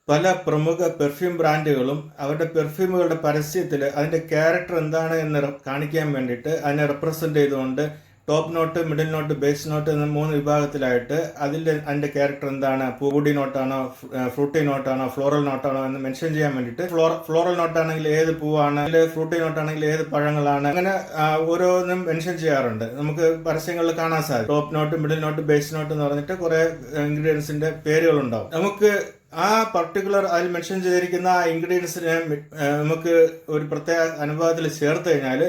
പല പ്രമുഖ പെർഫ്യൂം ബ്രാൻഡുകളും അവരുടെ പെർഫ്യൂമുകളുടെ പരസ്യത്തിൽ അതിന്റെ ക്യാരക്ടർ എന്താണ് എന്ന് കാണിക്കാൻ വേണ്ടിയിട്ട് അതിനെ റെപ്രസെന്റ് ചെയ്തുകൊണ്ട് top note, middle note, base note എന്ന 3 വിഭാഗത്തിലായിട്ട് അതിന്റെ ക്യാരക്ടർ എന്താണ്, പൂടി നോട്ടാണോ, ഫ്രൂട്ടി നോട്ടാണോ, ഫ്ലോറൽ നോട്ടാണോ എന്ന് മെൻഷൻ ചെയ്യാൻ വേണ്ടിയിട്ട് ഫ്ലോറൽ നോട്ടാണെങ്കിൽ ഏത് പൂവാണ്, ഫ്രൂട്ടി നോട്ടാണെങ്കിൽ ഏത് പഴങ്ങളാണ്, അങ്ങനെ ഓരോന്നും മെൻഷൻ ചെയ്യാറുണ്ട്. നമുക്ക് പരസ്യങ്ങളിൽ കാണാൻ സാധിക്കും. Top note, middle note, base note എന്ന് പറഞ്ഞിട്ട് കുറെ ഇൻഗ്രീഡിയൻസിന്റെ പേരുകളുണ്ടാവും. നമുക്ക് ആ പർട്ടിക്കുലർ അതിൽ മെൻഷൻ ചെയ്തിരിക്കുന്ന ആ ഇൻഗ്രീഡിയൻസിനെ നമുക്ക് ഒരു പ്രത്യേക അനുപാതത്തിൽ ചേർത്ത് കഴിഞ്ഞാൽ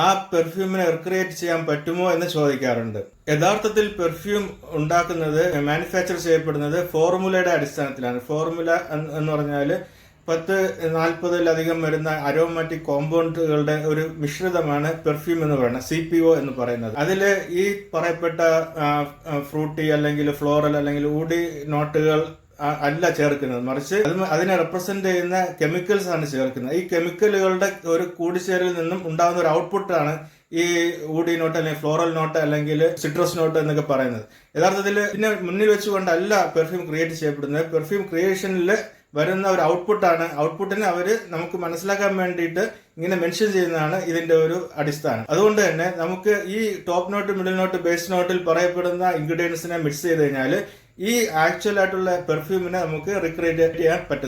ആ പെർഫ്യൂമിനെ റിക്രിയേറ്റ് ചെയ്യാൻ പറ്റുമോ എന്ന് ചോദിക്കാറുണ്ട്. യഥാർത്ഥത്തിൽ പെർഫ്യൂം ഉണ്ടാക്കുന്നത്, മാനുഫാക്ചർ ചെയ്യപ്പെടുന്നത് ഫോർമുലയുടെ അടിസ്ഥാനത്തിലാണ്. ഫോർമുല എന്ന് പറഞ്ഞാൽ 10-40 വരുന്ന അരോമാറ്റിക് കോമ്പൗണ്ടുകളുടെ ഒരു മിശ്രിതമാണ് പെർഫ്യൂം എന്ന് പറയുന്നത്, CPO എന്ന് പറയുന്നത്. അതിൽ ഈ പറയപ്പെട്ട ഫ്രൂട്ടി അല്ലെങ്കിൽ ഫ്ലോറൽ അല്ലെങ്കിൽ ഊടി നോട്ടുകൾ അല്ല ചേർക്കുന്നത്, മറിച്ച് അതിനെ റെപ്രസെന്റ് ചെയ്യുന്ന കെമിക്കൽസ് ആണ് ചേർക്കുന്നത്. ഈ കെമിക്കലുകളുടെ ഒരു കൂടിച്ചേരലിൽ നിന്നും ഉണ്ടാകുന്ന ഒരു ഔട്ട്പുട്ടാണ് ഈ ഊടി നോട്ട് അല്ലെങ്കിൽ ഫ്ലോറൽ നോട്ട് അല്ലെങ്കിൽ സിട്രസ് നോട്ട് എന്നൊക്കെ പറയുന്നത്. യഥാർത്ഥത്തിൽ ഇതിനെ മുന്നിൽ വെച്ചുകൊണ്ടല്ല പെർഫ്യൂം ക്രിയേറ്റ് ചെയ്യപ്പെടുന്നത്. പെർഫ്യൂം ക്രിയേഷനിൽ വരുന്ന ഒരു ഔട്ട്പുട്ടാണ്. ഔട്ട്പുട്ടിനെ അവര് നമുക്ക് മനസ്സിലാക്കാൻ വേണ്ടിയിട്ട് ഇങ്ങനെ മെൻഷൻ ചെയ്യുന്നതാണ് ഇതിന്റെ ഒരു അടിസ്ഥാനം. അതുകൊണ്ട് തന്നെ നമുക്ക് ഈ top note, middle note, base നോട്ടിൽ പറയപ്പെടുന്ന ഇൻഗ്രീഡിയൻസിനെ മിക്സ് ചെയ്ത് കഴിഞ്ഞാൽ ഈ ആക്ച്വൽ ആയിട്ടുള്ള പെർഫ്യൂമിനെ നമുക്ക് റിക്രിയേറ്റ് ചെയ്യാൻ പറ്റും.